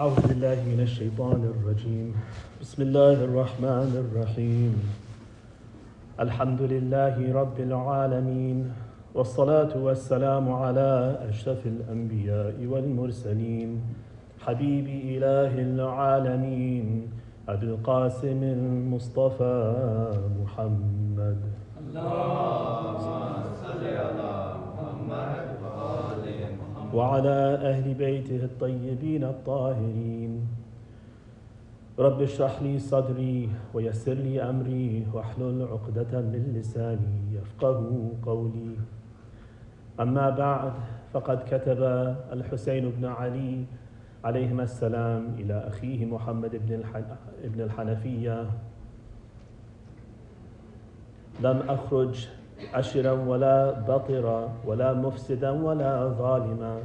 أعوذ بالله من الشيطان الرجيم بسم الله الرحمن الرحيم الحمد لله رب العالمين والصلاة والسلام على أشرف الأنبياء والمرسلين حبيب إله العالمين أبي القاسم المصطفى محمد اللهم صل على محمد وعلى أهل بيته الطيبين الطاهرين رب اشرح لي صدري ويسر لي أمري واحلل عقدة من لساني يفقه قولي أما بعد فقد كتب الحسين بن علي عليهما السلام إلى أخيه محمد بن الحنفية لم أخرج أشرا ولا بطرا ولا مفسدا ولا ظالما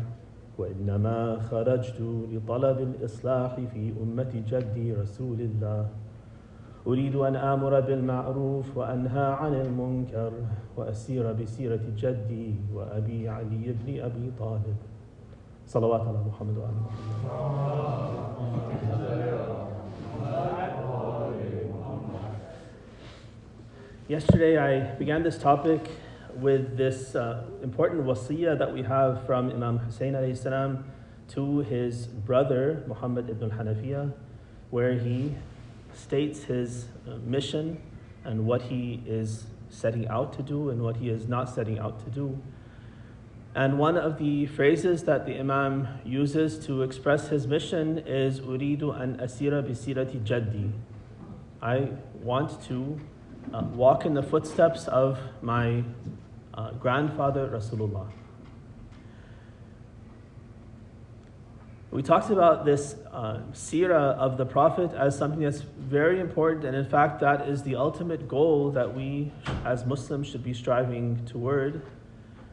وإنما خرجت لطلب الإصلاح في أمة جدي رسول الله أريد أن آمر بالمعروف وأنهى عن المنكر وأسير بسيرة جدي وأبي علي بن أبي طالب صلوات على محمد وآل محمد. Yesterday I began this topic with this important wasiyah that we have from Imam Hussein alayhi salam to his brother Muhammad ibn al-Hanafiya, where he states his mission and what he is setting out to do and what he is not setting out to do. And one of the phrases that the Imam uses to express his mission is Uridu an asira bisirati jaddi. I want to walk in the footsteps of my grandfather Rasulullah. We talked about this seerah of the Prophet as something that's very important, and in fact that is the ultimate goal that we as Muslims should be striving toward.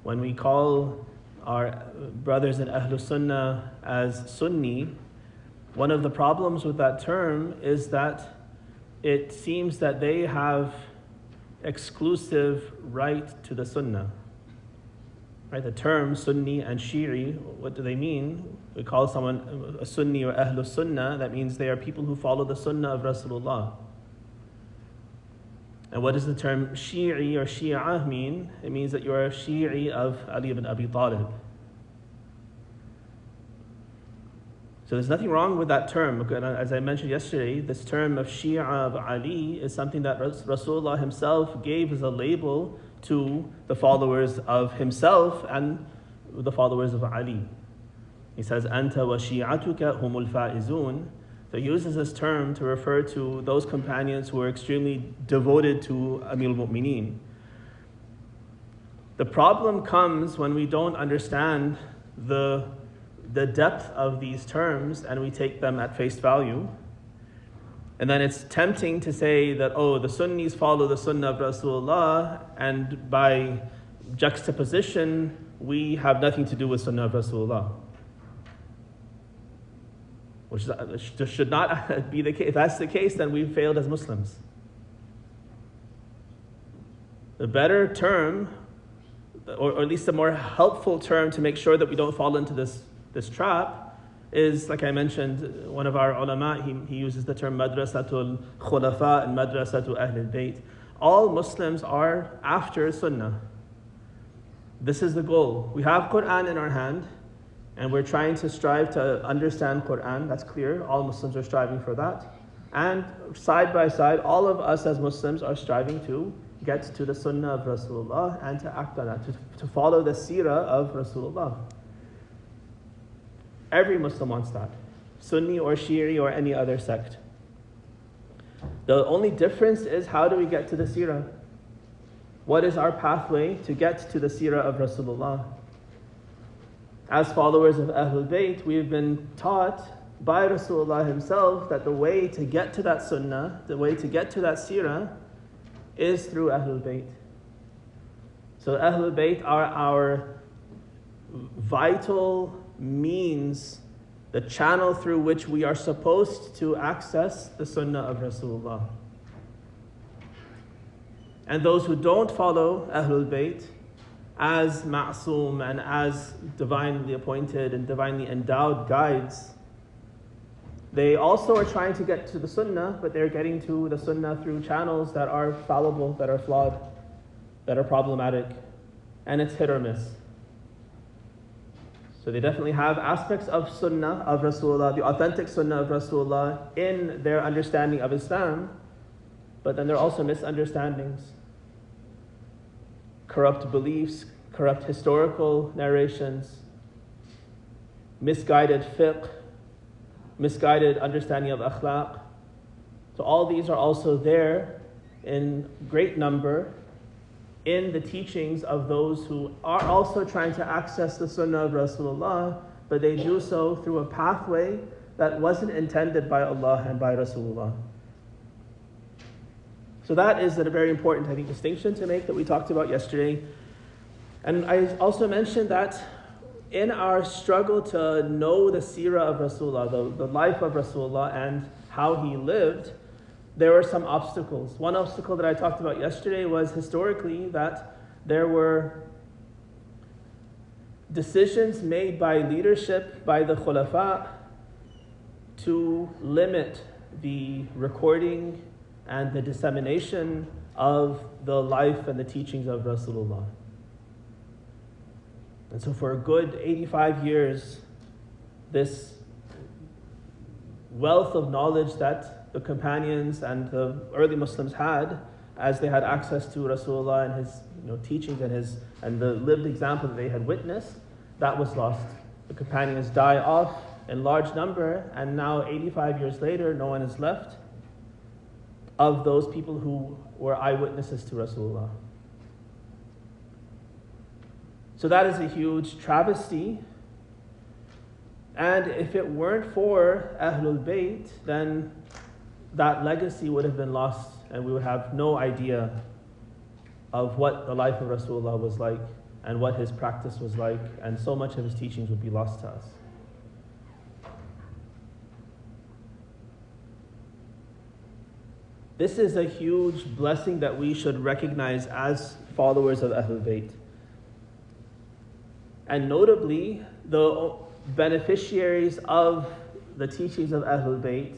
When we call our brothers in Ahlul Sunnah as Sunni, one of the problems with that term is that it seems that they have exclusive right to the Sunnah. Right? The term Sunni and Shi'i, what do they mean? We call someone a Sunni or Ahlul Sunnah, that means they are people who follow the Sunnah of Rasulullah. And what does the term Shi'i or Shia mean? It means that you are a Shi'i of Ali ibn Abi Talib. So there's nothing wrong with that term. As I mentioned yesterday, this term of Shia of Ali is something that Rasulullah himself gave as a label to the followers of himself and the followers of Ali. He says, Anta wa shi'atuka humul fa'izun. So he uses this term to refer to those companions who are extremely devoted to Amir al-Mu'mineen. The problem comes when we don't understand the depth of these terms and we take them at face value. And then it's tempting to say that, oh, the Sunnis follow the Sunnah of Rasulullah, and by juxtaposition, we have nothing to do with Sunnah of Rasulullah. Which should not be the case. If that's the case, then we've failed as Muslims. The better term, or at least the more helpful term to make sure that we don't fall into this trap, is, like I mentioned, one of our ulama, he uses the term madrasatul khulafa and madrasatul ahlul bayt. All Muslims are after Sunnah. This is the goal. We have Quran in our hand, and we're trying to strive to understand Quran. That's clear. All Muslims are striving for that. And side by side, all of us as Muslims are striving to get to the Sunnah of Rasulullah and to act on that, to follow the seerah of Rasulullah. Every Muslim wants that, Sunni or Shi'i or any other sect. The only difference is, how do we get to the seerah? What is our pathway to get to the seerah of Rasulullah? As followers of Ahlul Bayt, we've been taught by Rasulullah himself that the way to get to that sunnah, the way to get to that seerah, is through Ahlul Bayt. So Ahlul Bayt are our vital means, the channel through which we are supposed to access the Sunnah of Rasulullah. And those who don't follow Ahlul Bayt as ma'soom and as divinely appointed and divinely endowed guides, They also are trying to get to the sunnah, but they're getting to the sunnah through channels that are fallible, that are flawed, that are problematic, and it's hit or miss. So they definitely have aspects of sunnah of Rasulullah, the authentic sunnah of Rasulullah, in their understanding of Islam, but then there are also misunderstandings, corrupt beliefs, corrupt historical narrations, misguided fiqh, misguided understanding of akhlaq. So all these are also there in great number in the teachings of those who are also trying to access the sunnah of Rasulullah, but they do so through a pathway that wasn't intended by Allah and by Rasulullah. So that is a very important, I think, distinction to make that we talked about yesterday. And I also mentioned that in our struggle to know the seerah of Rasulullah, the life of Rasulullah and how he lived, there were some obstacles. One obstacle that I talked about yesterday was historically that there were decisions made by leadership, by the khulafa, to limit the recording and the dissemination of the life and the teachings of Rasulullah. And so for a good 85 years, this wealth of knowledge that the companions and the early Muslims had, as they had access to Rasulullah and his teachings and the lived example that they had witnessed, that was lost. The companions die off in large number, and now 85 years later, no one is left of those people who were eyewitnesses to Rasulullah. So that is a huge travesty. And if it weren't for Ahlul Bayt, then that legacy would have been lost, and we would have no idea of what the life of Rasulullah was like and what his practice was like, and so much of his teachings would be lost to us. This is a huge blessing that we should recognize as followers of Ahlul Bayt. And notably, the beneficiaries of the teachings of Ahlul Bayt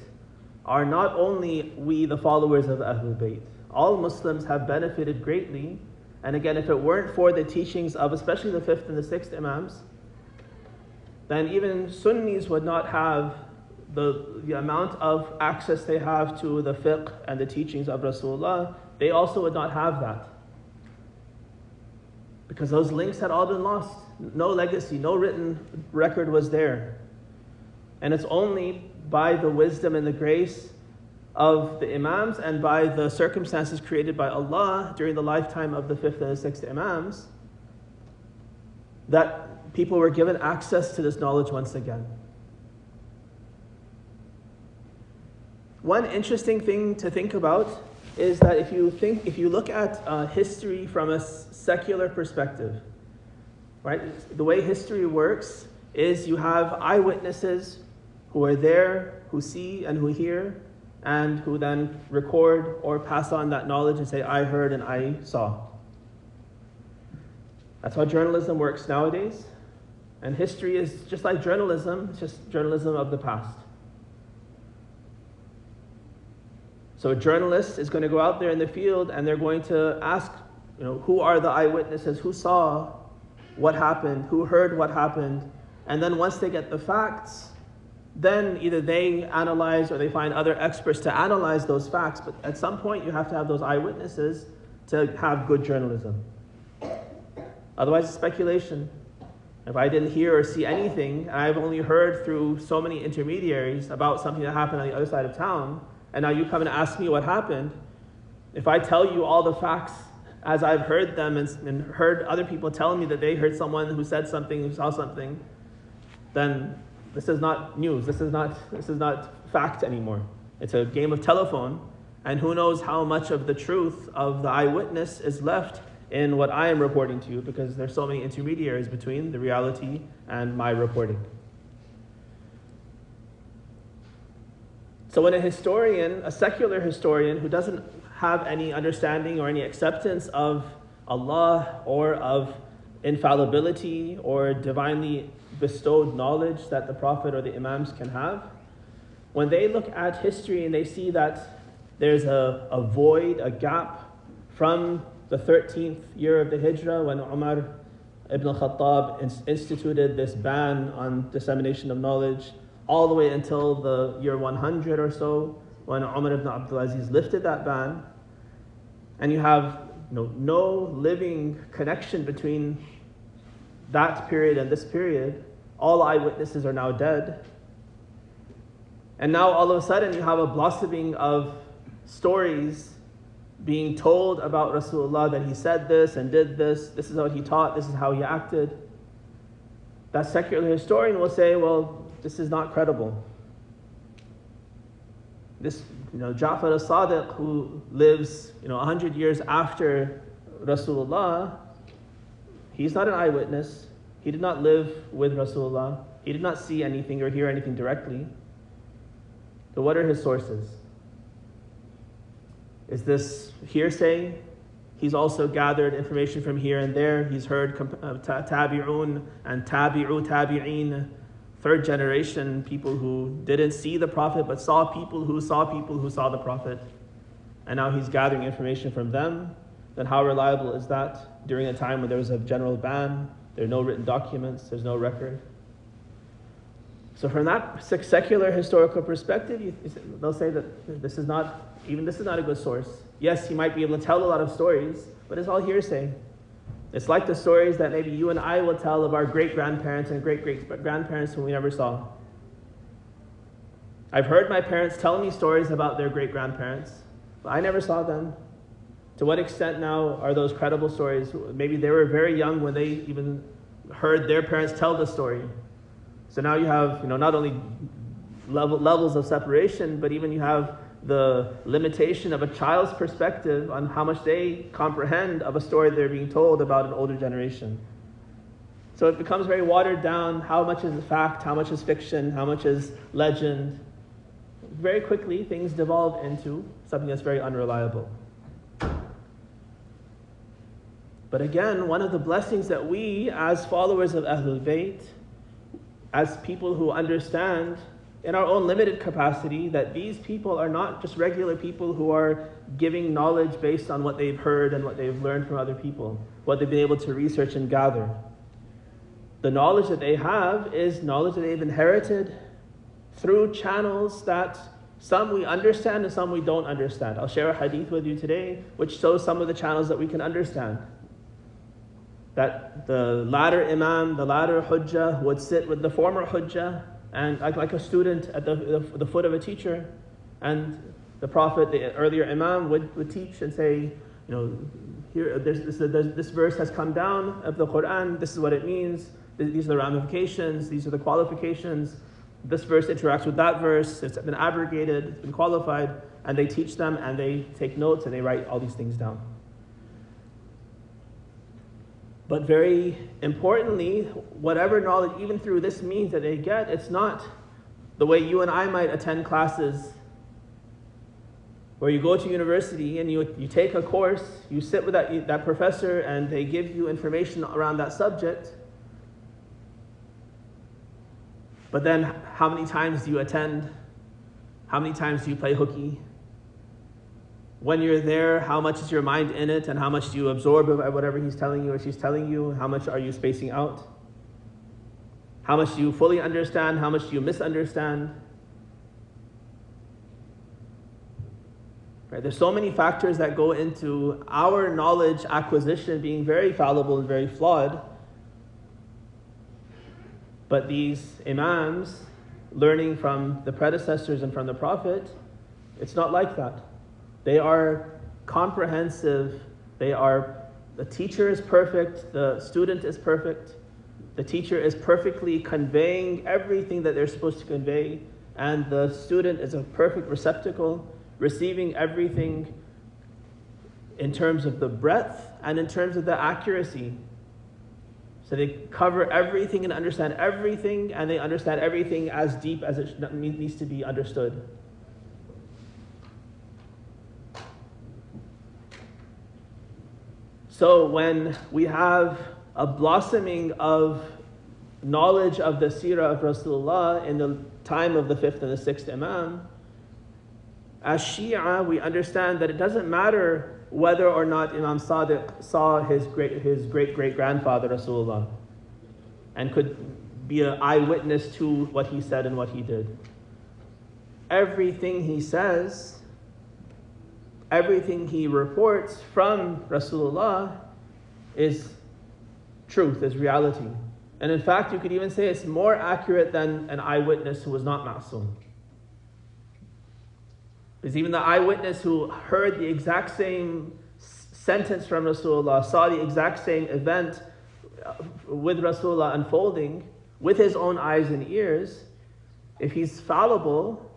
are not only we, the followers of Ahlul Bayt. All Muslims have benefited greatly. And again, if it weren't for the teachings of especially the 5th and the 6th Imams, then even Sunnis would not have the amount of access they have to the fiqh and the teachings of Rasulullah. They also would not have that, because those links had all been lost. No legacy, no written record was there. And it's only by the wisdom and the grace of the Imams and by the circumstances created by Allah during the lifetime of the 5th and the 6th Imams that people were given access to this knowledge once again. One interesting thing to think about is that if you look at history from a secular perspective, right? The way history works is you have eyewitnesses who are there, who see and who hear, and who then record or pass on that knowledge and say, I heard and I saw. That's how journalism works nowadays. And history is just like journalism, it's just journalism of the past. So a journalist is going to go out there in the field and they're going to ask, who are the eyewitnesses, who saw what happened, who heard what happened, and then once they get the facts, then either they analyze or they find other experts to analyze those facts. But at some point you have to have those eyewitnesses to have good journalism. Otherwise it's speculation. If I didn't hear or see anything, and I've only heard through so many intermediaries about something that happened on the other side of town, and now you come and ask me what happened, if I tell you all the facts as I've heard them and heard other people telling me that they heard someone who said something, who saw something, then this is not news. This is not fact anymore. It's a game of telephone, and who knows how much of the truth of the eyewitness is left in what I am reporting to you, because there's so many intermediaries between the reality and my reporting. So when a historian, a secular historian who doesn't have any understanding or any acceptance of Allah or of infallibility or divinely bestowed knowledge that the Prophet or the Imams can have, when they look at history and they see that there's a void, a gap from the 13th year of the Hijrah when Umar ibn al-Khattab instituted this ban on dissemination of knowledge, all the way until the year 100 or so when Umar ibn Abdul Aziz lifted that ban, and you have no living connection between that period and this period. All eyewitnesses are now dead. And now all of a sudden you have a blossoming of stories being told about Rasulullah, that he said this and did this, this is what he taught, this is how he acted. That secular historian will say, well, this is not credible. This, Ja'far as-Sadiq, who lives 100 years after Rasulullah, he's not an eyewitness. He did not live with Rasulullah. He did not see anything or hear anything directly. So what are his sources? Is this hearsay? He's also gathered information from here and there. He's heard tabi'un and tabi'u tabi'in, third generation, people who didn't see the Prophet but saw people who saw the Prophet. And now he's gathering information from them. Then how reliable is that during a time when there was a general ban? There are no written documents, there's no record. So from that secular historical perspective, they'll say that this is not a good source. Yes, he might be able to tell a lot of stories, but it's all hearsay. It's like the stories that maybe you and I will tell of our great-grandparents and great-great-grandparents whom we never saw. I've heard my parents tell me stories about their great-grandparents, but I never saw them. To what extent now are those credible stories? Maybe they were very young when they even heard their parents tell the story. So now you have, not only levels of separation, but even you have the limitation of a child's perspective on how much they comprehend of a story they're being told about an older generation. So it becomes very watered down. How much is fact? How much is fiction? How much is legend? Very quickly, things devolve into something that's very unreliable. But again, one of the blessings that we, as followers of Ahlul Bayt, as people who understand in our own limited capacity that these people are not just regular people who are giving knowledge based on what they've heard and what they've learned from other people, what they've been able to research and gather. The knowledge that they have is knowledge that they've inherited through channels that some we understand and some we don't understand. I'll share a hadith with you today which shows some of the channels that we can understand. That the latter imam, the latter hujjah would sit with the former hujjah, and like a student at the foot of a teacher, and the Prophet, the earlier imam, would teach and say, here this verse has come down of the Quran, this is what it means, these are the ramifications, these are the qualifications, this verse interacts with that verse, it's been abrogated, it's been qualified, and they teach them and they take notes and they write all these things down. But very importantly, whatever knowledge, even through this means that they get, it's not the way you and I might attend classes where you go to university and you take a course, you sit with that professor and they give you information around that subject. But then how many times do you attend? How many times do you play hooky? When you're there, how much is your mind in it and how much do you absorb of whatever he's telling you or she's telling you? How much are you spacing out? How much do you fully understand? How much do you misunderstand? Right? There's so many factors that go into our knowledge acquisition being very fallible and very flawed. But these imams, learning from the predecessors and from the Prophet, it's not like that. They are comprehensive. The teacher is perfect. The student is perfect. The teacher is perfectly conveying everything that they're supposed to convey. And the student is a perfect receptacle, receiving everything in terms of the breadth and in terms of the accuracy. So they cover everything and understand everything, and they understand everything as deep as it needs to be understood. So when we have a blossoming of knowledge of the seerah of Rasulullah in the time of the 5th and the 6th Imam, as Shia, we understand that it doesn't matter whether or not Imam Sadiq saw his great-great-grandfather Rasulullah and could be an eyewitness to what he said and what he did. Everything he says, everything he reports from Rasulullah is truth, is reality. And in fact, you could even say it's more accurate than an eyewitness who was not ma'soom. Because even the eyewitness who heard the exact same sentence from Rasulullah, saw the exact same event with Rasulullah unfolding with his own eyes and ears, if he's fallible,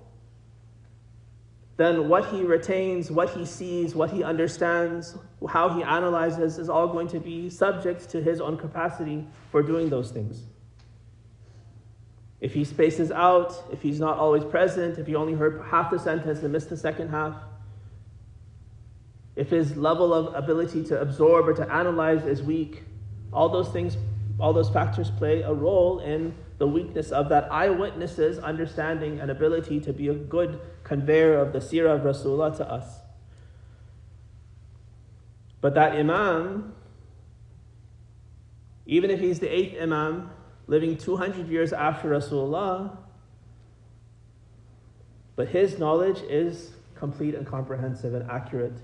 then what he retains, what he sees, what he understands, how he analyzes is all going to be subject to his own capacity for doing those things. If he spaces out, if he's not always present, if he only heard half the sentence and missed the second half, if his level of ability to absorb or to analyze is weak, all those things, all those factors play a role in the weakness of that eyewitness's understanding and ability to be a good conveyor of the seerah of Rasulullah to us. But that Imam, even if he's the 8th Imam, living 200 years after Rasulullah, but his knowledge is complete and comprehensive and accurate.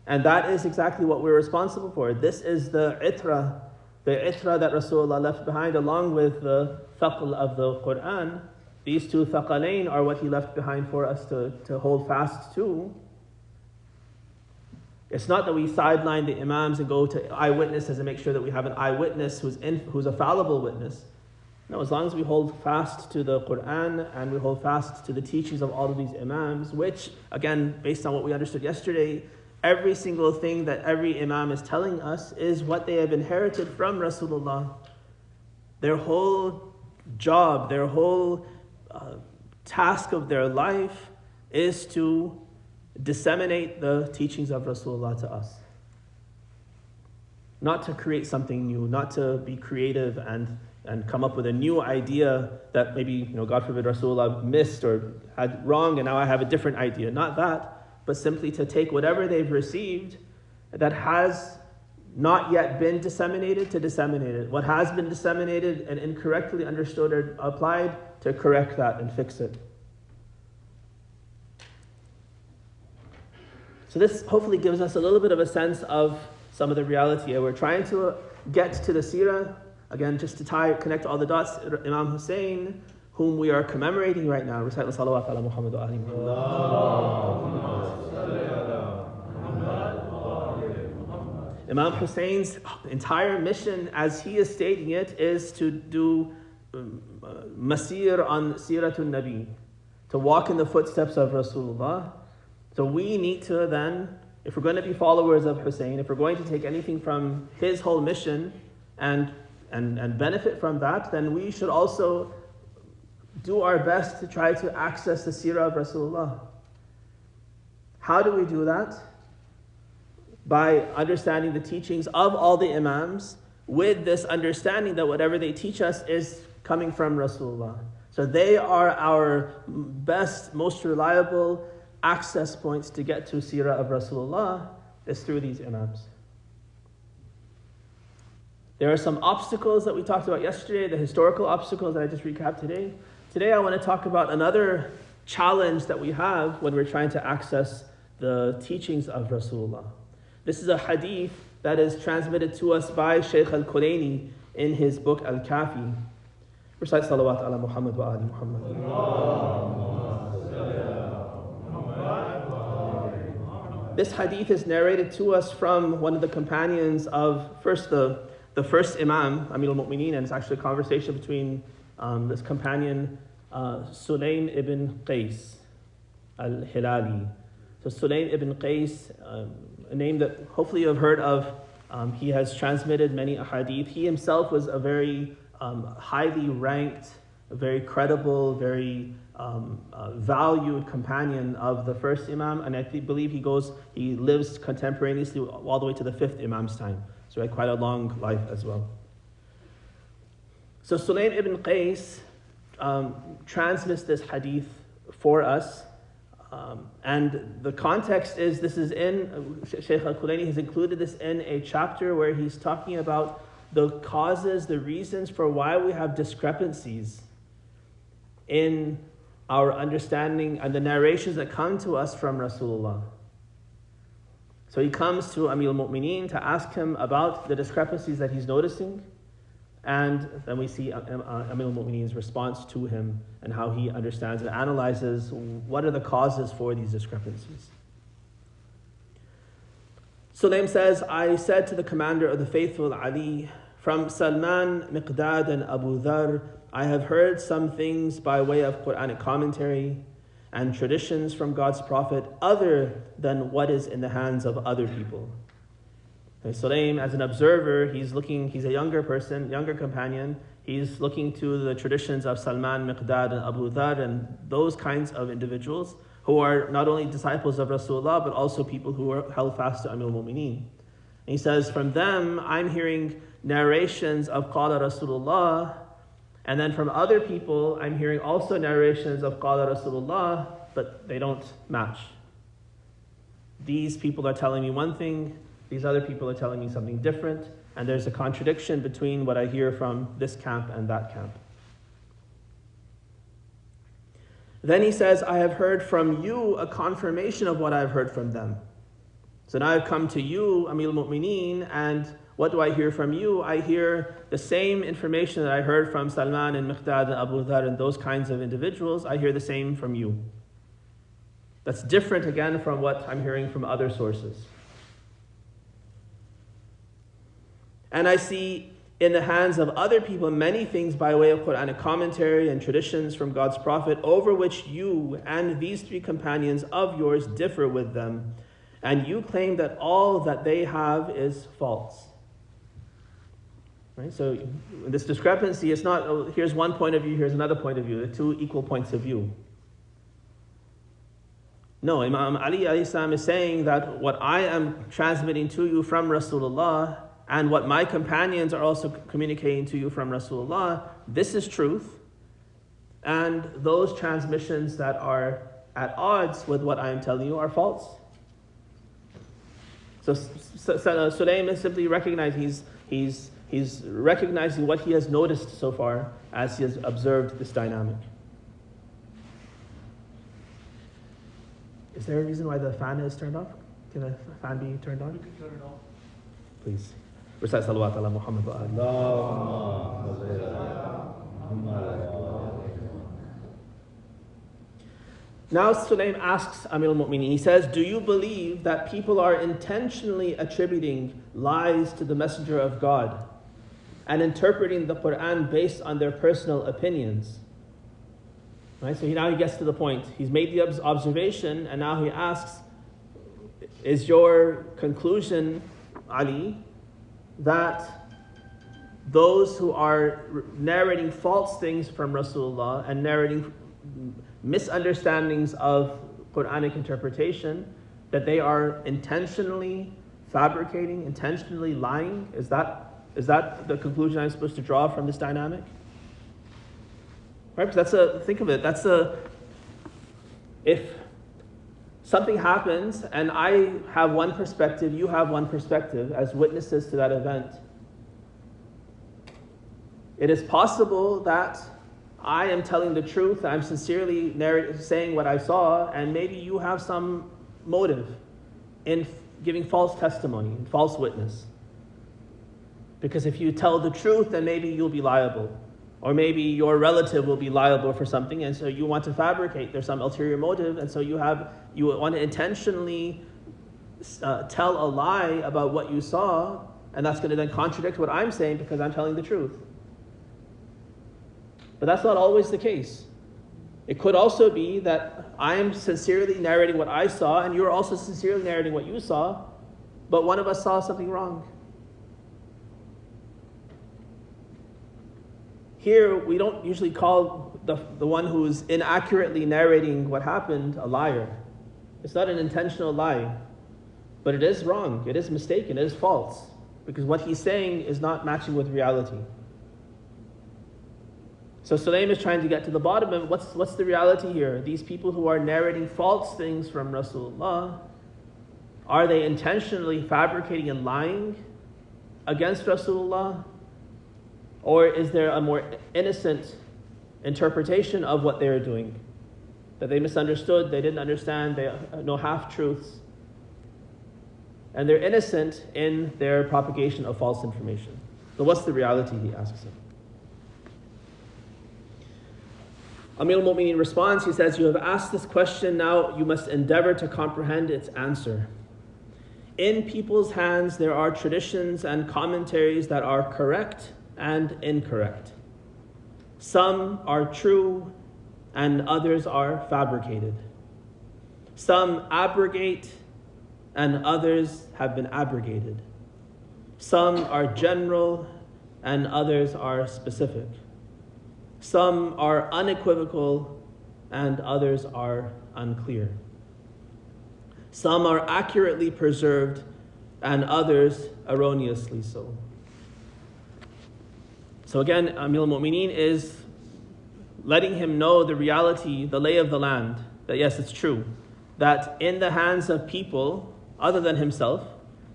And that is exactly what we're responsible for. This is the itra that Rasulullah left behind, along with the thaql of the Quran. These two thaqalain are what he left behind for us to hold fast to. It's not that we sideline the imams and go to eyewitnesses and make sure that we have an eyewitness who's a fallible witness. No, as long as we hold fast to the Quran and we hold fast to the teachings of all of these imams, which, again, based on what we understood yesterday, every single thing that every imam is telling us is what they have inherited from Rasulullah. Their whole job, their whole task of their life is to disseminate the teachings of Rasulullah to us. Not to create something new, not to be creative and come up with a new idea that maybe, God forbid, Rasulullah missed or had wrong and now I have a different idea. Not that, but simply to take whatever they've received that has not yet been disseminated, to disseminate it. What has been disseminated and incorrectly understood or applied, to correct that and fix it. So this hopefully gives us a little bit of a sense of some of the reality. We're trying to get to the seerah, again, just to connect all the dots. Imam Hussein, whom we are commemorating right now. Recite salawat ala Muhammad wa ali Muhammad. Imam Hussein's entire mission, as he is stating it, is to do masir on Siratul Nabi, to walk in the footsteps of Rasulullah. So we need to then, if we're going to be followers of Hussein, if we're going to take anything from his whole mission and benefit from that, then we should also do our best to try to access the seerah of Rasulullah. How do we do that? By understanding the teachings of all the imams, with this understanding that whatever they teach us is coming from Rasulullah. So they are our best, most reliable access points to get to seerah of Rasulullah, is through these imams. There are some obstacles that we talked about yesterday, the historical obstacles that I just recapped today. Today I want to talk about another challenge that we have when we're trying to access the teachings of Rasulullah. This is a hadith that is transmitted to us by Shaykh al-Kulaini in his book Al-Kafi. Recite salawat ala Muhammad wa ali Muhammad. This hadith is narrated to us from one of the companions of the first Imam, Amir al-Mu'mineen, and it's actually a conversation between this companion, Sulaym ibn Qais al-Hilali. So Sulaym ibn Qais, a name that hopefully you have heard of. He has transmitted many ahadith. He himself was a very highly ranked, a very credible, very valued companion of the first Imam, and I believe he lives contemporaneously all the way to the 5th Imam's time. So he had quite a long life as well. So Sulaym ibn Qais transmits this hadith for us. And the context is, this is in, Shaykh al-Kulaini has included this in a chapter where he's talking about the causes, the reasons for why we have discrepancies in our understanding and the narrations that come to us from Rasulullah. So he comes to Amir al-Mu'mineen to ask him about the discrepancies that he's noticing, and then we see Amir al-Mu'mineen's response to him and how he understands and analyzes what are the causes for these discrepancies. Sulaym says, I said to the commander of the faithful Ali, from Salman, Miqdad and Abu Dhar, I have heard some things by way of Quranic commentary and traditions from God's Prophet other than what is in the hands of other people. And Sulaym, as an observer, he's a younger person, younger companion. He's looking to the traditions of Salman, Miqdad and Abu Dhar and those kinds of individuals who are not only disciples of Rasulullah, but also people who are held fast to Amir al-Mu'mineen. And he says, from them, I'm hearing narrations of Qala Rasulullah, and then from other people, I'm hearing also narrations of Qala Rasulullah, but they don't match. These people are telling me one thing, these other people are telling me something different, and there's a contradiction between what I hear from this camp and that camp. Then he says, I have heard from you a confirmation of what I've heard from them. So now I've come to you, Amir al-Mu'mineen, and what do I hear from you? I hear the same information that I heard from Salman and Miqdad and Abu Dhar and those kinds of individuals. I hear the same from you. That's different again from what I'm hearing from other sources. And I see in the hands of other people many things by way of Quranic commentary and traditions from God's Prophet over which you and these three companions of yours differ with them. And you claim that all that they have is false. Right? So this discrepancy is not, oh, here's one point of view, here's another point of view. They're two equal points of view. No, Imam Ali alayhi salam is saying that what I am transmitting to you from Rasulullah and what my companions are also communicating to you from Rasulullah, this is truth. And those transmissions that are at odds with what I am telling you are false. So Sulaym is simply recognizing, he's recognizing what he has noticed so far as he has observed this dynamic. Is there a reason why the fan is turned off? Can the fan be turned on? You can turn it off. Please. Recite salawat ala Muhammad wa ali. Now Sulaym asks Amir al-Mu'mineen, he says, do you believe that people are intentionally attributing lies to the Messenger of God and interpreting the Quran based on their personal opinions? Right? So now he gets to the point. He's made the observation and now he asks, is your conclusion, Ali, that those who are narrating false things from Rasulullah and narrating misunderstandings of Quranic interpretation, that they are intentionally fabricating, intentionally lying? Is that the conclusion I'm supposed to draw from this dynamic? Right? Because think of it, if something happens and I have one perspective, you have one perspective as witnesses to that event, it is possible that I am telling the truth, I'm sincerely saying what I saw, and maybe you have some motive in giving false testimony, false witness. Because if you tell the truth, then maybe you'll be liable. Or maybe your relative will be liable for something, and so you want to fabricate. There's some ulterior motive, and so you want to intentionally tell a lie about what you saw, and that's going to then contradict what I'm saying because I'm telling the truth. But that's not always the case. It could also be that I'm sincerely narrating what I saw, and you're also sincerely narrating what you saw, but one of us saw something wrong. Here, we don't usually call the one who's inaccurately narrating what happened a liar. It's not an intentional lie, but it is wrong, it is mistaken, it is false, because what he's saying is not matching with reality. So Sulaim is trying to get to the bottom of what's the reality here. These people who are narrating false things from Rasulullah, are they intentionally fabricating and lying against Rasulullah? Or is there a more innocent interpretation of what they are doing? That they misunderstood, they didn't understand, they know half-truths. And they're innocent in their propagation of false information. So what's the reality, he asks him. Amir al-Mu'mineen responds, he says, you have asked this question, now you must endeavor to comprehend its answer. In people's hands there are traditions and commentaries that are correct and incorrect. Some are true and others are fabricated. Some abrogate and others have been abrogated. Some are general and others are specific. Some are unequivocal and others are unclear. Some are accurately preserved and others erroneously so. So again, Amir al-Mu'mineen is letting him know the reality, the lay of the land, that yes, it's true, that in the hands of people other than himself,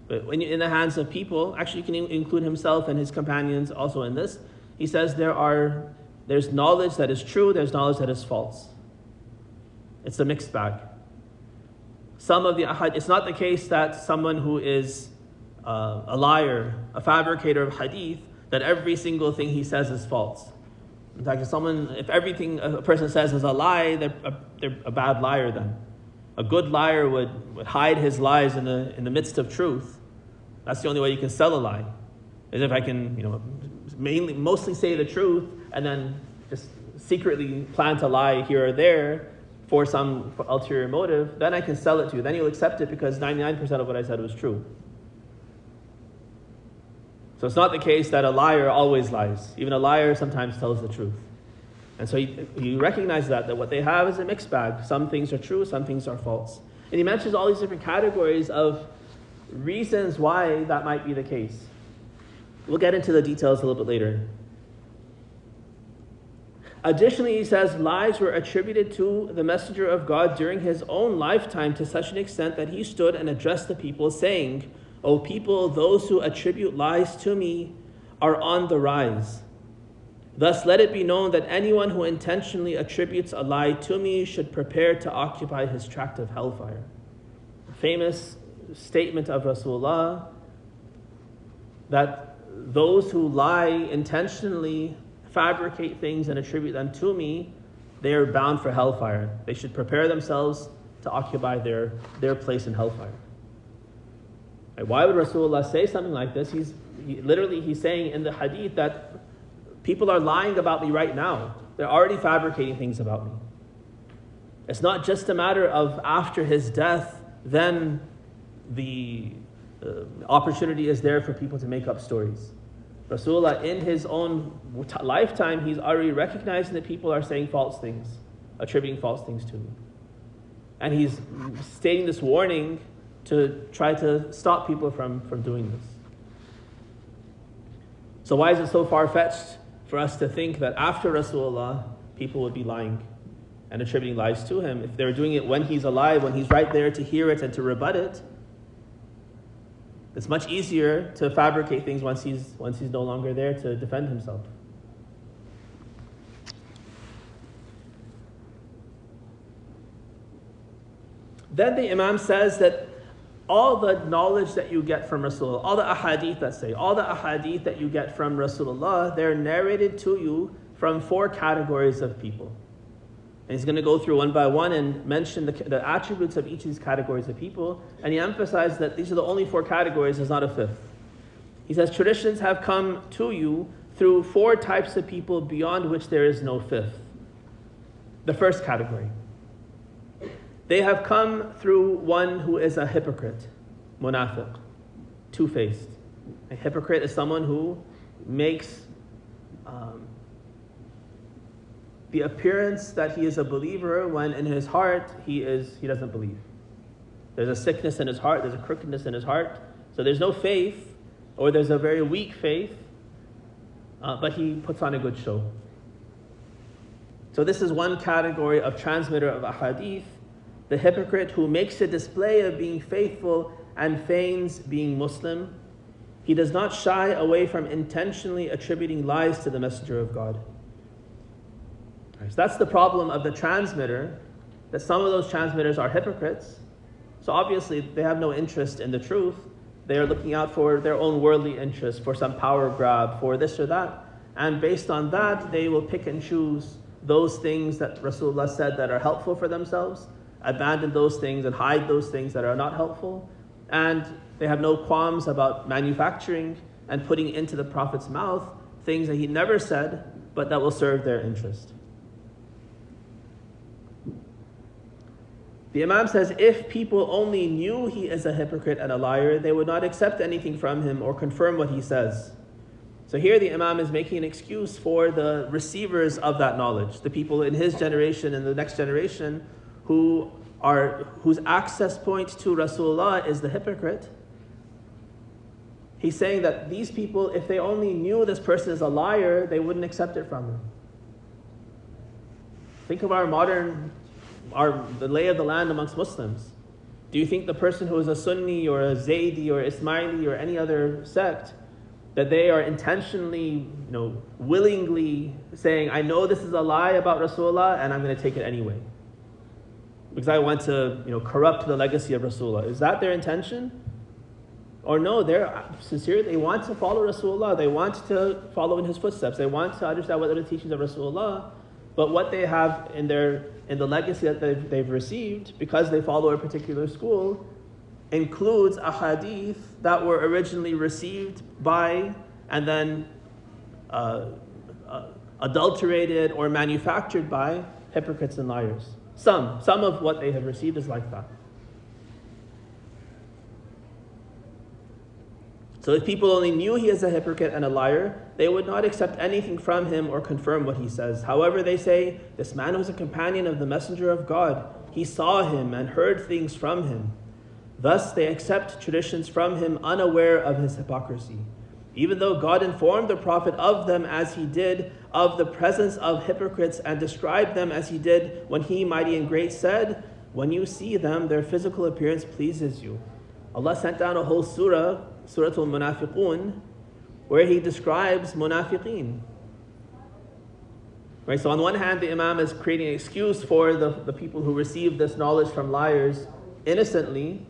but when in the hands of people, actually you can include himself and his companions also in this, he says there's knowledge that is true, there's knowledge that is false. It's a mixed bag. Some of the ahadith, it's not the case that someone who is a liar, a fabricator of hadith, that every single thing he says is false. In fact, if everything a person says is a lie, they're a bad liar then. A good liar would hide his lies in the midst of truth. That's the only way you can sell a lie. Is if I can, mostly say the truth and then just secretly plant a lie here or there for some ulterior motive, then I can sell it to you. Then you'll accept it because 99% of what I said was true. So it's not the case that a liar always lies. Even a liar sometimes tells the truth. And so you recognize that what they have is a mixed bag. Some things are true, some things are false. And he mentions all these different categories of reasons why that might be the case. We'll get into the details a little bit later. Additionally, he says, lies were attributed to the Messenger of God during his own lifetime to such an extent that he stood and addressed the people saying, O people, those who attribute lies to me are on the rise. Thus let it be known that anyone who intentionally attributes a lie to me should prepare to occupy his tract of hellfire. A famous statement of Rasulullah that those who lie intentionally, fabricate things and attribute them to me, they are bound for hellfire. They should prepare themselves to occupy their place in hellfire. Why would Rasulullah say something like this? He's saying in the hadith that people are lying about me right now. They're already fabricating things about me. It's not just a matter of after his death, then the opportunity is there for people to make up stories. Rasulullah, in his own lifetime, he's already recognizing that people are saying false things, attributing false things to him. And he's stating this warning to try to stop people from doing this. So why is it so far-fetched for us to think that after Rasulullah, people would be lying and attributing lies to him? If they're doing it when he's alive, when he's right there to hear it and to rebut it, it's much easier to fabricate things once he's no longer there to defend himself. Then the Imam says that all the knowledge that you get from Rasulullah, all the ahadith that you get from Rasulullah, they're narrated to you from 4 categories of people. And he's going to go through one by one and mention the attributes of each of these categories of people. And he emphasized that these are the only 4 categories, there's not a 5th. He says, traditions have come to you through 4 types of people beyond which there is no 5th. The first category. They have come through one who is a hypocrite, munafiq, two-faced. A hypocrite is someone who makes the appearance that he is a believer when in his heart he doesn't believe. There's a sickness in his heart, there's a crookedness in his heart. So there's no faith, or there's a very weak faith, but he puts on a good show. So this is one category of transmitter of ahadith, the hypocrite who makes a display of being faithful and feigns being Muslim. He does not shy away from intentionally attributing lies to the Messenger of God. So that's the problem of the transmitter, that some of those transmitters are hypocrites. So obviously they have no interest in the truth. They are looking out for their own worldly interests, for some power grab, for this or that. And based on that, they will pick and choose those things that Rasulullah said that are helpful for themselves, abandon those things and hide those things that are not helpful. And they have no qualms about manufacturing and putting into the Prophet's mouth things that he never said, but that will serve their interest. The Imam says, if people only knew he is a hypocrite and a liar, they would not accept anything from him or confirm what he says. So here the Imam is making an excuse for the receivers of that knowledge, the people in his generation and the next generation whose access point to Rasulullah is the hypocrite. He's saying that these people, if they only knew this person is a liar, they wouldn't accept it from him. Think of the lay of the land amongst Muslims. Do you think the person who is a Sunni or a Zaydi or Ismaili or any other sect, that they are intentionally, willingly saying, I know this is a lie about Rasulullah and I'm going to take it anyway, because I want to, corrupt the legacy of Rasulullah? Is that their intention? Or no, they're sincere. They want to follow Rasulullah. They want to follow in his footsteps. They want to understand what are the teachings of Rasulullah. But what they have in the legacy that they've received, because they follow a particular school, includes ahadith that were originally received by and then adulterated or manufactured by hypocrites and liars. Some of what they have received is like that. So if people only knew he is a hypocrite and a liar, they would not accept anything from him or confirm what he says. However, they say, this man was a companion of the Messenger of God. He saw him and heard things from him. Thus they accept traditions from him unaware of his hypocrisy. Even though God informed the Prophet of them as he did, of the presence of hypocrites, and described them as he did when he, mighty and great, said, when you see them, their physical appearance pleases you. Allah sent down a whole surah, Surah Al-Munafiqun, where he describes munafiqeen. Right, so on one hand, the Imam is creating an excuse for the people who receive this knowledge from liars innocently,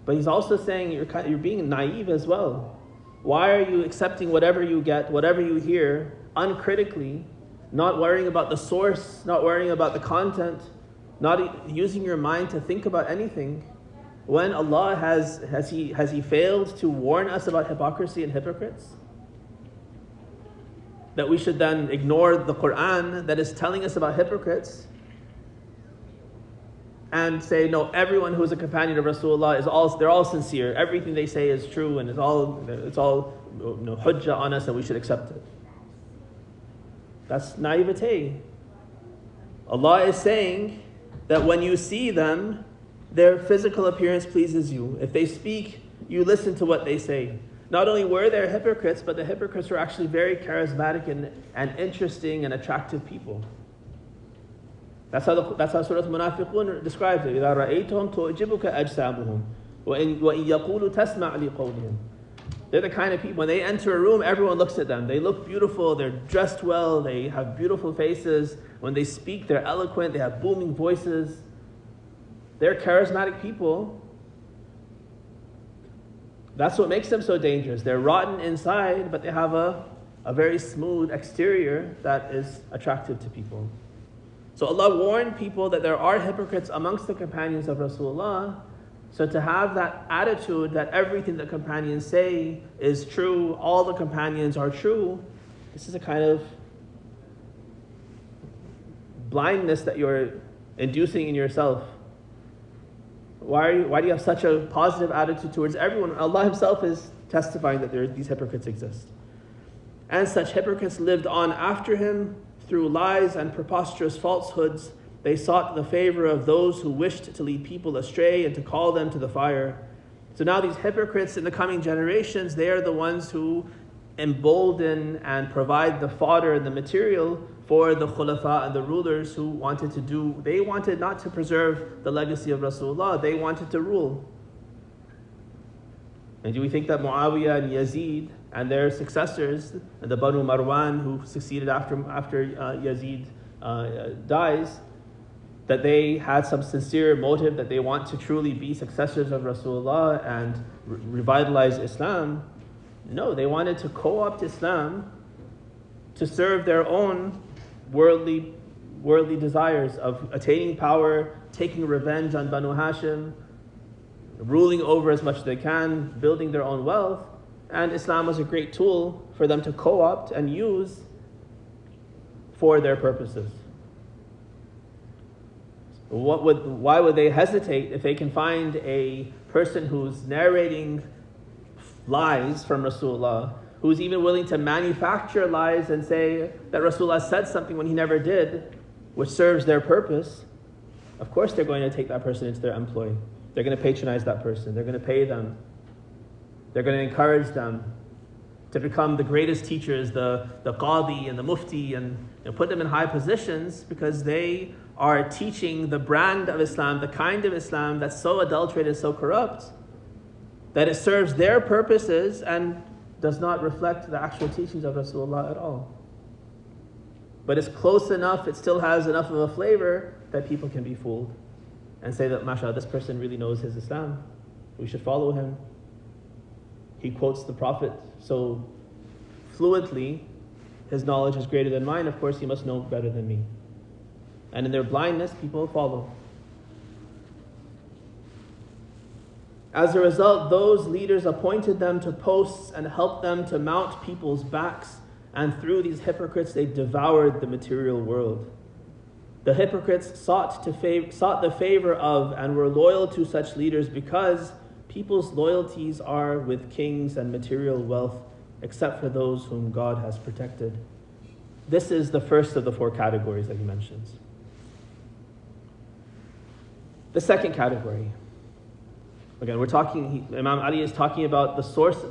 but he's also saying you're being naive as well. Why are you accepting whatever you get, whatever you hear, uncritically, not worrying about the source, not worrying about the content, not using your mind to think about anything? When Allah has he failed to warn us about hypocrisy and hypocrites? That we should then ignore the Quran that is telling us about hypocrites and say, no, everyone who is a companion of Rasulullah they're all sincere. Everything they say is true and it's all hujjah on us and we should accept it. That's naivete. Allah is saying that when you see them, their physical appearance pleases you. If they speak, you listen to what they say. Not only were there hypocrites, but the hypocrites were actually very charismatic and interesting and attractive people. That's how Surah Al-Munafiqun describes it. إِذَا رَأَيْتُهُمْ تُعْجِبُكَ أَجْسَامُهُمْ وَإِنْ يَقُولُوا تَسْمَعْ لِقَوْلِهِمْ. They're the kind of people, when they enter a room, everyone looks at them. They look beautiful, they're dressed well, they have beautiful faces. When they speak, they're eloquent, they have booming voices. They're charismatic people. That's what makes them so dangerous. They're rotten inside, but they have a very smooth exterior that is attractive to people. So Allah warned people that there are hypocrites amongst the companions of Rasulullah. So to have that attitude that everything the companions say is true, all the companions are true, this is a kind of blindness that you're inducing in yourself. Why do you have such a positive attitude towards everyone? Allah Himself is testifying that these hypocrites exist. And such hypocrites lived on after him through lies and preposterous falsehoods. They sought the favor of those who wished to lead people astray and to call them to the fire. So now these hypocrites in the coming generations, they are the ones who embolden and provide the fodder and the material for the khulafa and the rulers who wanted to do, they wanted not to preserve the legacy of Rasulullah, they wanted to rule. And do we think that Muawiyah and Yazid and their successors, the Banu Marwan who succeeded after Yazid dies, that they had some sincere motive that they want to truly be successors of Rasulullah and revitalize Islam? No, they wanted to co-opt Islam to serve their own worldly desires of attaining power, taking revenge on Banu Hashim, ruling over as much as they can, building their own wealth. And Islam was a great tool for them to co-opt and use for their purposes. Why would they hesitate if they can find a person who's narrating lies from Rasulullah, who's even willing to manufacture lies and say that Rasulullah said something when he never did, which serves their purpose? Of course they're going to take that person into their employ. They're going to patronize that person. They're going to pay them. They're going to encourage them to become the greatest teachers, the qadi and the mufti, and put them in high positions because they are teaching the brand of Islam, the kind of Islam that's so adulterated, so corrupt, that it serves their purposes and does not reflect the actual teachings of Rasulullah at all. But it's close enough, it still has enough of a flavor that people can be fooled and say that, mashallah, this person really knows his Islam. We should follow him. He quotes the Prophet so fluently, his knowledge is greater than mine, of course he must know better than me. And in their blindness, people follow. As a result, those leaders appointed them to posts and helped them to mount people's backs, and through these hypocrites they devoured the material world. The hypocrites sought the favor of and were loyal to such leaders because people's loyalties are with kings and material wealth, except for those whom God has protected. This is the first of the four categories that he mentions. The second category. Again, Imam Ali is talking about the source,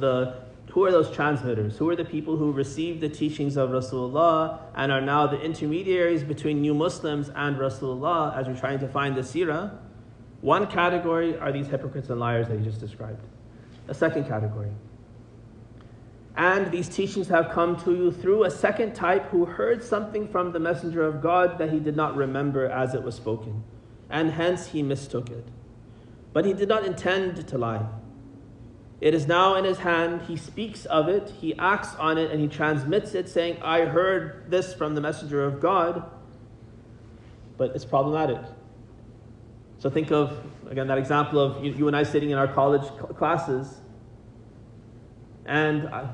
who are those transmitters? Who are the people who received the teachings of Rasulullah and are now the intermediaries between new Muslims and Rasulullah as we're trying to find the seerah? One category are these hypocrites and liars that he just described. A second category. And these teachings have come to you through a second type who heard something from the Messenger of God that he did not remember as it was spoken, and hence he mistook it. But he did not intend to lie. It is now in his hand, he speaks of it, he acts on it, and he transmits it saying, I heard this from the Messenger of God, but it's problematic. So think of, again, that example of you and I sitting in our college classes, and I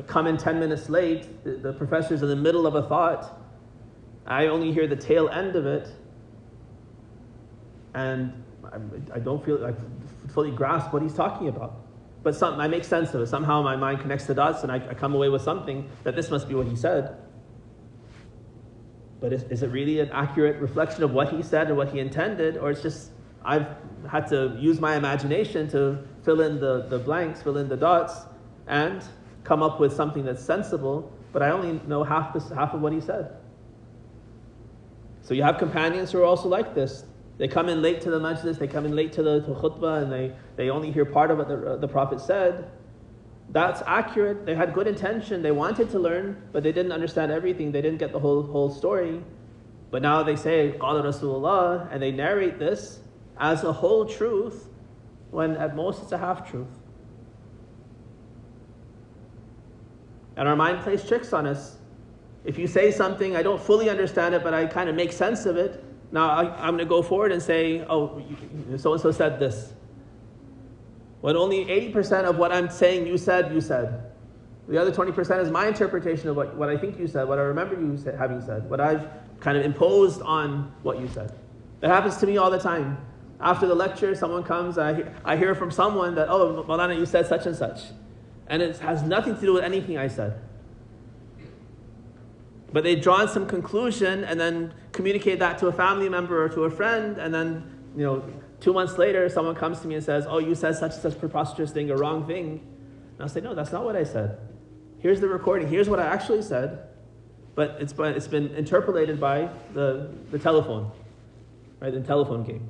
come in 10 minutes late, the professor's in the middle of a thought, I only hear the tail end of it, and I don't feel like I fully grasp what he's talking about. But I make sense of it. Somehow my mind connects the dots and I come away with something that this must be what he said. But is it really an accurate reflection of what he said and what he intended? Or it's just I've had to use my imagination to fill in the blanks, fill in the dots, and come up with something that's sensible, but I only know half of what he said. So you have companions who are also like this. They come in late to the majlis, they come in late to the khutbah, and they only hear part of what the Prophet said. That's accurate. They had good intention. They wanted to learn, but they didn't understand everything. They didn't get the whole story. But now they say, Qala Rasulullah, and they narrate this as a whole truth, when at most it's a half-truth. And our mind plays tricks on us. If you say something, I don't fully understand it, but I kind of make sense of it, now I'm going to go forward and say, oh, so-and-so said this. When only 80% of what I'm saying you said. The other 20% is my interpretation of what I think you said, what I remember you having said, what I've kind of imposed on what you said. That happens to me all the time. After the lecture, someone comes, I hear from someone that, oh, Maulana, you said such and such. And it has nothing to do with anything I said. But they've drawn some conclusion and then communicate that to a family member or to a friend, and then 2 months later someone comes to me and says, oh, you said such and such preposterous thing, a wrong thing. And I'll say, no, that's not what I said. Here's the recording. Here's what I actually said. But it's been interpolated by the telephone, right? The telephone game.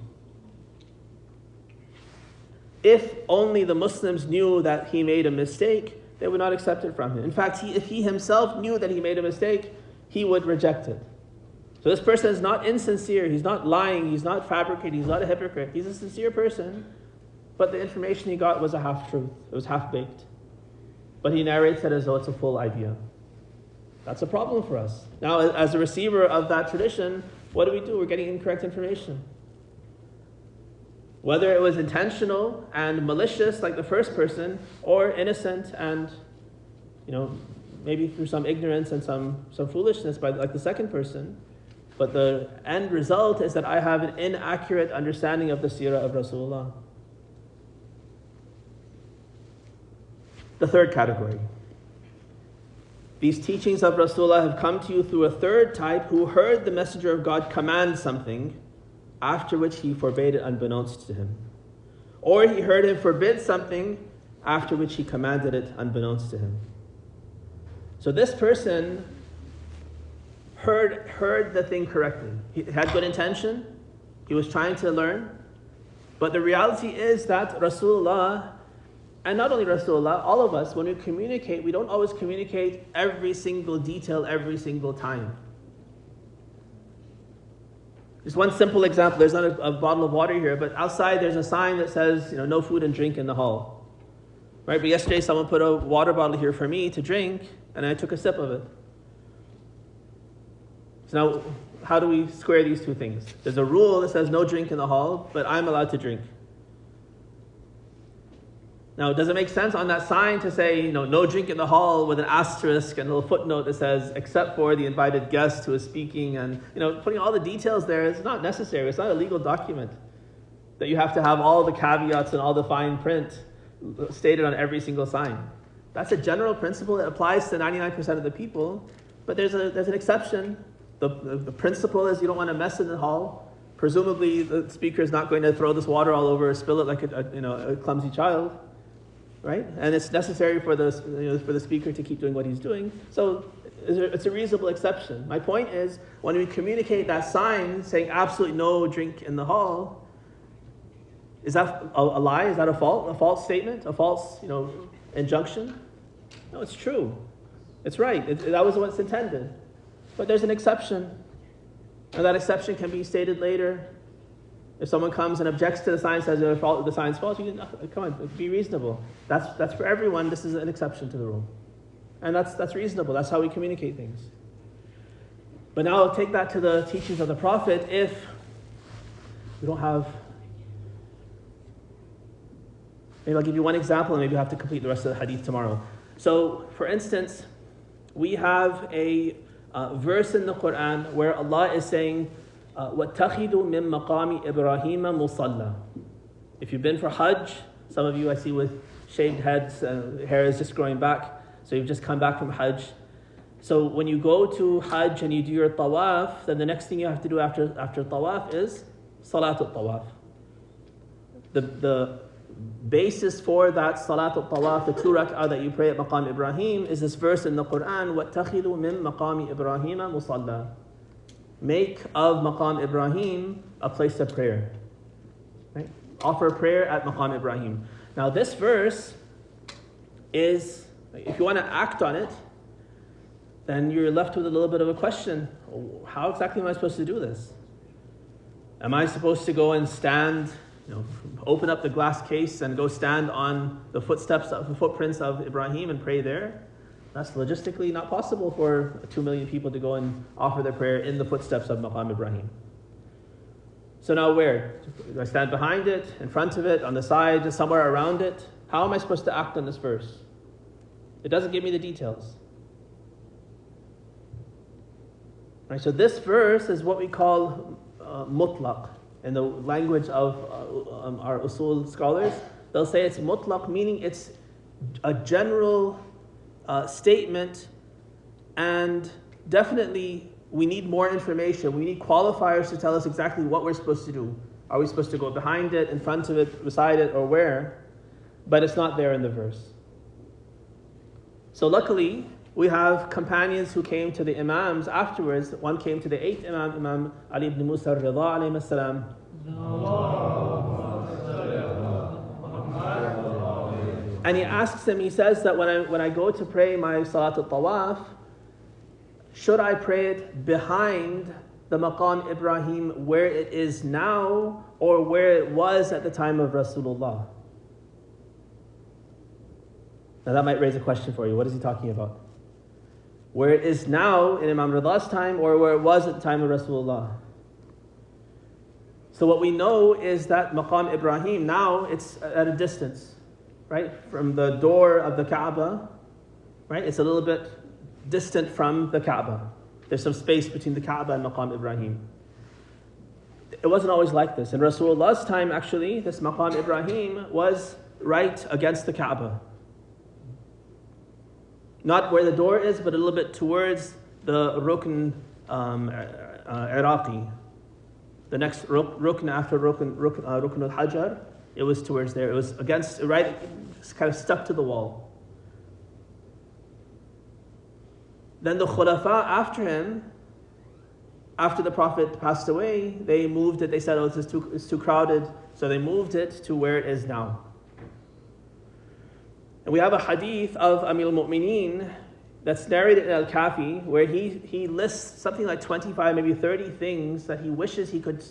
If only the Muslims knew that he made a mistake, they would not accept it from him. In fact, if he himself knew that he made a mistake, he would reject it. So this person is not insincere, he's not lying, he's not fabricating, he's not a hypocrite. He's a sincere person, but the information he got was a half-truth. It was half-baked. But he narrates it as though it's a full idea. That's a problem for us. Now, as a receiver of that tradition, what do? We're getting incorrect information. Whether it was intentional and malicious, like the first person, or innocent and, maybe through some ignorance and some foolishness by like the second person. But the end result is that I have an inaccurate understanding of the seerah of Rasulullah. The third category. These teachings of Rasulullah have come to you through a third type who heard the Messenger of God command something, after which he forbade it unbeknownst to him. Or he heard him forbid something, after which he commanded it unbeknownst to him. So this person heard the thing correctly. He had good intention. He was trying to learn. But the reality is that Rasulullah, and not only Rasulullah, all of us, when we communicate, we don't always communicate every single detail every single time. Just one simple example. There's not a bottle of water here, but outside there's a sign that says, no food and drink in the hall. Right? But yesterday someone put a water bottle here for me to drink, and I took a sip of it. So now, how do we square these two things? There's a rule that says no drink in the hall, but I'm allowed to drink. Now, does it make sense on that sign to say, no drink in the hall with an asterisk and a little footnote that says, except for the invited guest who is speaking, and, putting all the details there is not necessary. It's not a legal document that you have to have all the caveats and all the fine print stated on every single sign. That's a general principle that applies to 99% of the people, but there's an exception. The principle is you don't want to mess in the hall. Presumably, the speaker is not going to throw this water all over or spill it like a clumsy child. Right? And it's necessary for the speaker to keep doing what he's doing. So it's a reasonable exception. My point is, when we communicate that sign saying absolutely no drink in the hall, is that a lie? Is that a false statement? A false, injunction? No, it's true. It's right. That was what's intended. But there's an exception. And that exception can be stated later. If someone comes and objects to the sign, says the sign's false, you can, come on, be reasonable. That's for everyone. This is an exception to the rule. And that's reasonable. That's how we communicate things. But now I'll take that to the teachings of the Prophet. If we don't have... Maybe I'll give you one example and maybe I'll have to complete the rest of the hadith tomorrow. So, for instance, we have a verse in the Quran where Allah is saying, وَاتَّخِذُوا مِن مَقَامِ إِبْرَاهِيمَ مُصَلَّى. If you've been for Hajj, some of you I see with shaved heads, hair is just growing back, so you've just come back from Hajj. So when you go to Hajj and you do your tawaf, then the next thing you have to do after tawaf is Salatul Tawaf. The basis for that Salatul Tawaf, the 2 rak'ah that you pray at Maqam Ibrahim, is this verse in the Quran, وَاتَّخِذُوا مِن مَقَامِ إِبْرَاهِيمَ مُصَلَّى. Make of Maqam Ibrahim a place of prayer. Right? Offer prayer at Maqam Ibrahim. Now this verse is, if you want to act on it, then you're left with a little bit of a question. How exactly am I supposed to do this? Am I supposed to go and stand, open up the glass case and go stand on the footprints of Ibrahim and pray there? That's logistically not possible for 2 million people to go and offer their prayer in the footsteps of Maqam Ibrahim. So now where? Do I stand behind it, in front of it, on the side, just somewhere around it? How am I supposed to act on this verse? It doesn't give me the details. Right, so this verse is what we call mutlaq. In the language of our usul scholars, they'll say it's mutlaq, meaning it's a general statement, and definitely we need more information. We need qualifiers to tell us exactly what we're supposed to do. Are we supposed to go behind it, in front of it, beside it, or where? But it's not there in the verse. So luckily, we have companions who came to the Imams afterwards. One came to the 8th Imam, Imam Ali ibn Musa al-Rida alayhi salam. And he asks him, he says that when I go to pray my Salat al-Tawaf, should I pray it behind the Maqam Ibrahim where it is now or where it was at the time of Rasulullah? Now that might raise a question for you. What is he talking about? Where it is now in Imam Rida's time or where it was at the time of Rasulullah? So what we know is that Maqam Ibrahim, now it's at a distance, right? From the door of the Kaaba, right? It's a little bit distant from the Kaaba. There's some space between the Kaaba and Maqam Ibrahim. It wasn't always like this. In Rasulullah's time, actually, this Maqam Ibrahim was right against the Kaaba. Not where the door is, but a little bit towards the Rukn Iraqi. The next Rukn after Rukn al-Hajar, it was towards there. It was against, right, it's kind of stuck to the wall. Then the Khulafa after him, after the Prophet passed away, they moved it. They said, oh, it's too crowded. So they moved it to where it is now. And we have a hadith of Amir al-Mu'mineen that's narrated in Al-Kafi, where he lists something like 25, maybe 30 things that he wishes he could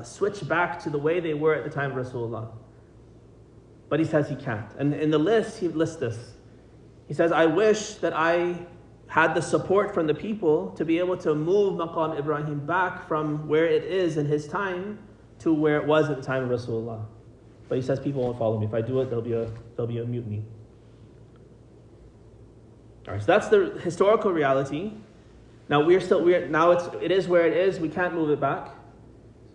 switch back to the way they were at the time of Rasulullah. But he says he can't. And in the list, he lists this. He says, I wish that I had the support from the people to be able to move Maqam Ibrahim back from where it is in his time to where it was at the time of Rasulullah. But he says people won't follow me. If I do it, there'll be a mutiny. All right, so that's the historical reality. Now it is where it is. We can't move it back.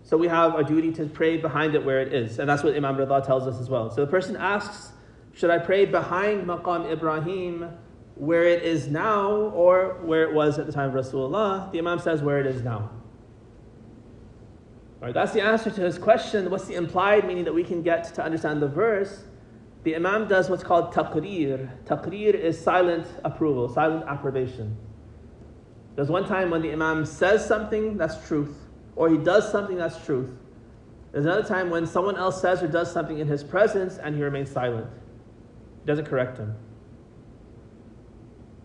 So we have a duty to pray behind it where it is, and that's what Imam Rida tells us as well. So the person asks, should I pray behind Maqam Ibrahim where it is now or where it was at the time of Rasulullah? The Imam says where it is now. All right, that's the answer to his question. What's the implied meaning that we can get to understand the verse? The Imam does what's called taqreer. Taqreer is silent approval, silent approbation. There's one time when the Imam says something, that's truth, or he does something, that's truth. There's another time when someone else says or does something in his presence and he remains silent. He doesn't correct him.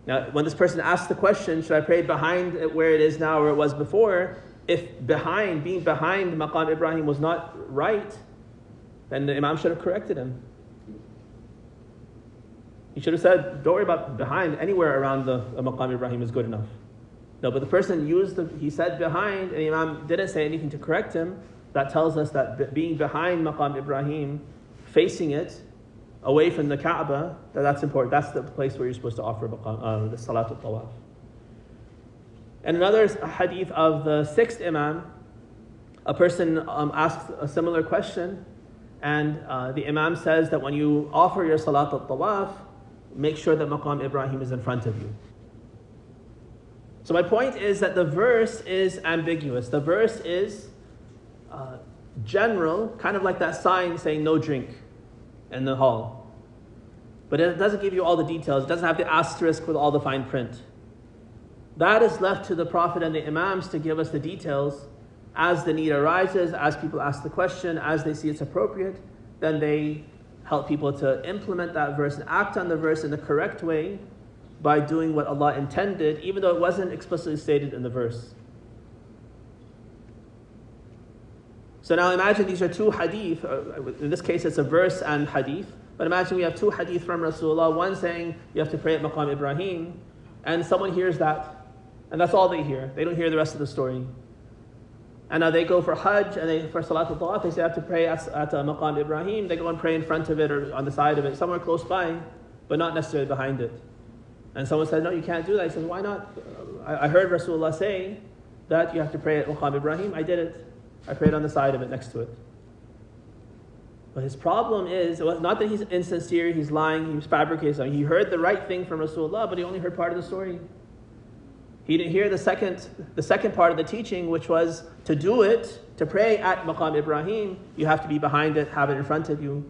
Now, when this person asks the question, should I pray behind it where it is now or it was before? If being behind Maqam Ibrahim was not right, then the Imam should have corrected him. He should have said, don't worry about behind, anywhere around the Maqam Ibrahim is good enough. No, but the person he said behind, and the Imam didn't say anything to correct him. That tells us that being behind Maqam Ibrahim, facing it, away from the Kaaba, that's important. That's the place where you're supposed to offer the Salat al-Tawaf. And another hadith of the 6th Imam, a person asked a similar question, and the Imam says that when you offer your Salat al-Tawaf, make sure that Maqam Ibrahim is in front of you. So my point is that the verse is ambiguous. The verse is general, kind of like that sign saying no drink in the hall. But it doesn't give you all the details. It doesn't have the asterisk with all the fine print. That is left to the Prophet and the Imams to give us the details as the need arises, as people ask the question, as they see it's appropriate. Then they help people to implement that verse and act on the verse in the correct way by doing what Allah intended, even though it wasn't explicitly stated in the verse. So now imagine these are two hadith. In this case, it's a verse and hadith. But imagine we have two hadith from Rasulullah, one saying you have to pray at Maqam Ibrahim, and someone hears that, and that's all they hear. They don't hear the rest of the story. And now they go for Hajj, and for Salat al-Tawaf, they say I have to pray at Maqam Ibrahim. They go and pray in front of it or on the side of it, somewhere close by, but not necessarily behind it. And someone said, no, you can't do that. He says, why not? I heard Rasulullah say that you have to pray at Maqam Ibrahim. I did it. I prayed on the side of it, next to it. But his problem is, not that he's insincere, he's lying, he's fabricating something. He heard the right thing from Rasulullah, but he only heard part of the story. He didn't hear the second part of the teaching, which was to do it, to pray at Maqam Ibrahim, you have to be behind it, have it in front of you.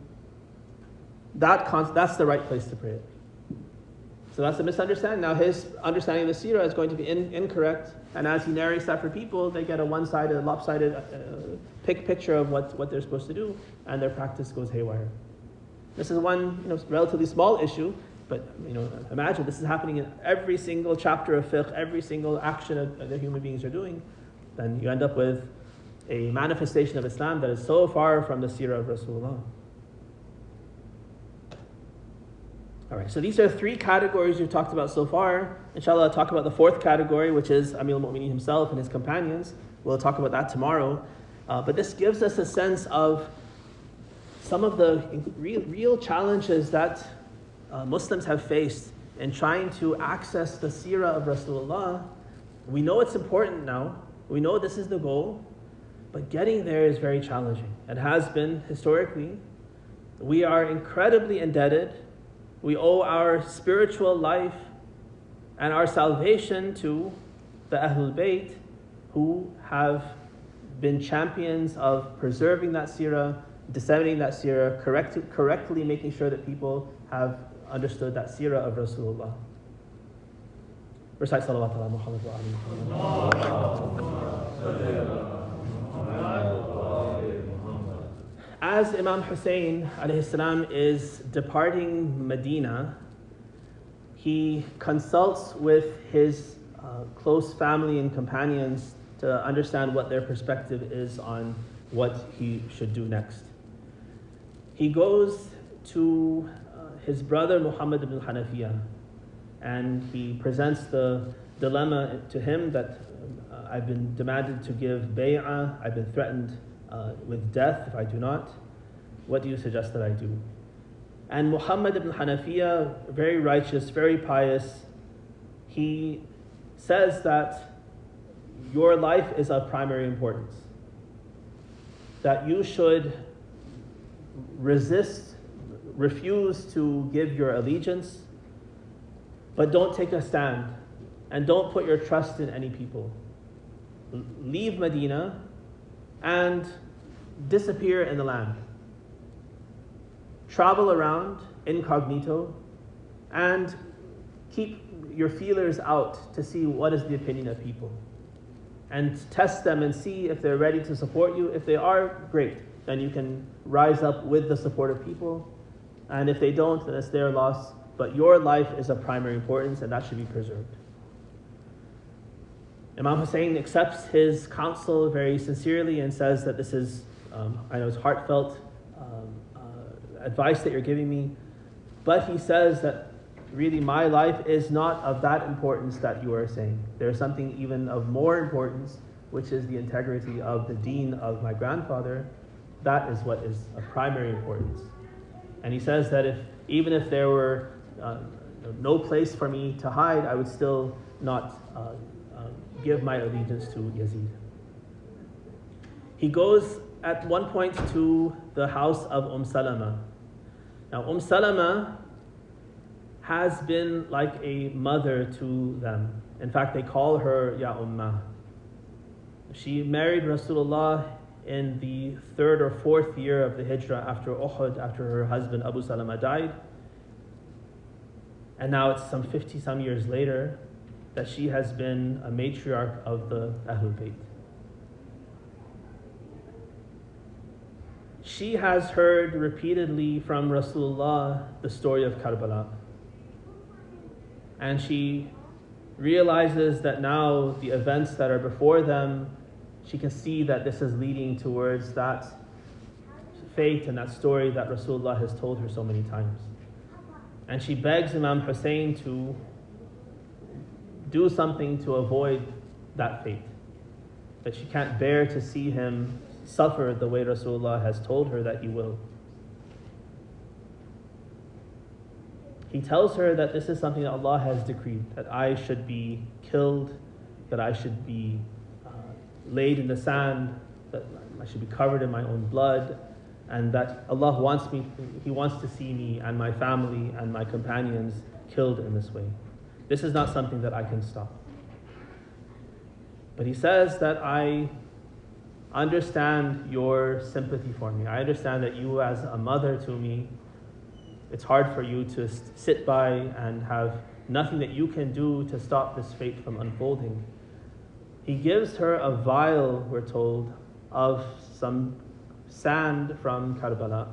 That's the right place to pray it. So that's a misunderstanding. Now his understanding of the seerah is going to be incorrect, and as he narrates that for people, they get a one-sided, lopsided picture of what they're supposed to do, and their practice goes haywire. This is one relatively small issue, but imagine this is happening in every single chapter of fiqh, every single action that human beings are doing. Then you end up with a manifestation of Islam that is so far from the seerah of Rasulullah. All right, so these are three categories we've talked about so far. Inshallah, I'll talk about the fourth category, which is Amir al-Mu'mineen himself and his companions. We'll talk about that tomorrow. But this gives us a sense of some of the real challenges that Muslims have faced in trying to access the seerah of Rasulullah. We know it's important now. We know this is the goal. But getting there is very challenging. It has been historically. We are incredibly indebted. We owe our spiritual life and our salvation to the Ahlul Bayt, who have been champions of preserving that seerah, disseminating that seerah, correctly making sure that people have understood that seerah of Rasulullah. Recite salawat ala Muhammad wa ali Muhammad. As Imam Hussein alayhi salam is departing Medina, he consults with his close family and companions to understand what their perspective is on what he should do next. He goes to his brother Muhammad ibn Hanafiya, and he presents the dilemma to him that I've been demanded to give bay'ah, I've been threatened with death if I do not. What do you suggest that I do? And Muhammad ibn Hanafiya, very righteous, very pious, he says that your life is of primary importance, that you should refuse to give your allegiance, but don't take a stand, and don't put your trust in any people. Leave Medina and disappear in the land. Travel around incognito and keep your feelers out to see what is the opinion of people. And test them and see if they're ready to support you. If they are, great. Then you can rise up with the support of people. And if they don't, then it's their loss. But your life is of primary importance, and that should be preserved. Imam Hussein accepts his counsel very sincerely and says that this is, I know it's heartfelt advice that you're giving me, but he says that really my life is not of that importance that you are saying. There's something even of more importance, which is the integrity of the deen of my grandfather. That is what is of primary importance. And he says that even if there were no place for me to hide, I would still not give my allegiance to Yazid. He goes at one point to the house of Salama. Now Salama has been like a mother to them. In fact, they call her Ya Ummah. She married Rasulullah in the 3rd or 4th year of the Hijrah after Uhud, after her husband Abu Salama died. And now it's some 50-some years later that she has been a matriarch of the Ahlul Bayt. She has heard repeatedly from Rasulullah the story of Karbala. And she realizes that now the events that are before them, she can see that this is leading towards that fate and that story that Rasulullah has told her so many times. And she begs Imam Hussein to do something to avoid that fate. That she can't bear to see him suffer the way Rasulullah has told her that he will. He tells her that this is something that Allah has decreed, that I should be killed, that I should be laid in the sand, that I should be covered in my own blood, and that Allah wants me, He wants to see me and my family and my companions killed in this way. This is not something that I can stop. But he says that I understand your sympathy for me. I understand that you as a mother to me, it's hard for you to sit by and have nothing that you can do to stop this fate from unfolding. He gives her a vial, we're told, of some sand from Karbala.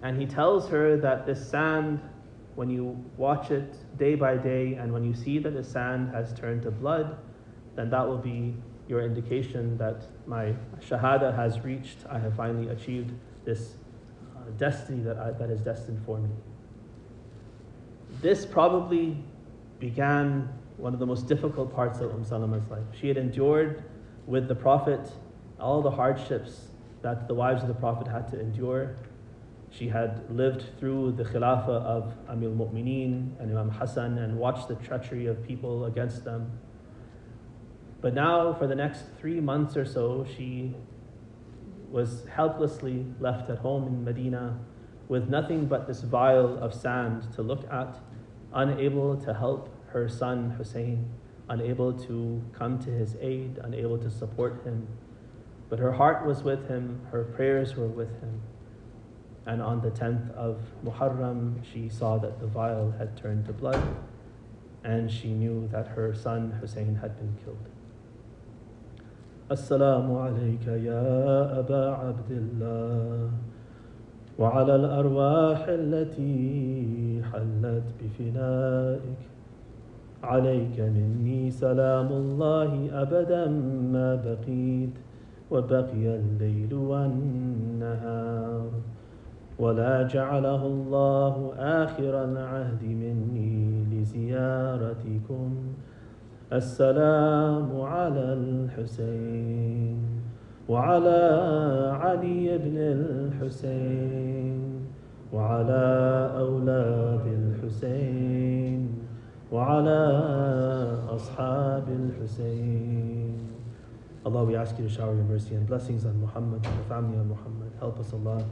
And he tells her that this sand, when you watch it day by day, and when you see that the sand has turned to blood, then that will be your indication that my shahada has reached. I have finally achieved this destiny that is destined for me. This probably began one of the most difficult parts of Salama's life. She had endured with the Prophet all the hardships that the wives of the Prophet had to endure. She had lived through the Khilafah of Amir al-Mu'mineen and Imam Hassan and watched the treachery of people against them. But now, for the next 3 months or so, she was helplessly left at home in Medina with nothing but this vial of sand to look at, unable to help her son Hussein, unable to come to his aid, unable to support him. But her heart was with him, her prayers were with him. And on the 10th of Muharram, she saw that the vial had turned to blood, and she knew that her son Hussein had been killed. Assalamu alayka ya Aba Abdullah wa ala al-arwah allati hallat bifina'ik. عليك مني سلام الله أبدا ما بقيت وبقي الليل والنهار ولا جعله الله آخر العهد مني لزيارتكم السلام على الحسين وعلى علي بن الحسين وعلى أولاد الحسين وعلى أصحاب الحسين. Allah, we ask you to shower your mercy and blessings on Muhammad and the family of Muhammad. Help us, Allah,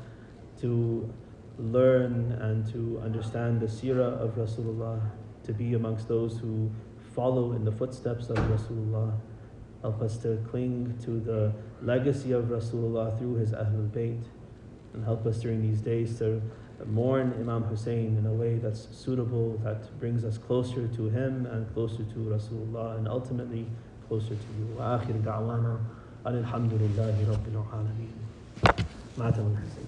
to learn and to understand the seerah of Rasulullah, to be amongst those who follow in the footsteps of Rasulullah. Help us to cling to the legacy of Rasulullah through his Ahlul Bayt, and help us during these days to mourn Imam Hussein in a way that's suitable, that brings us closer to him and closer to Rasulullah, and ultimately closer to you. Wa akhir da'wana alhamdulillahi rabbil alameen. Ma'atam al-Hussein.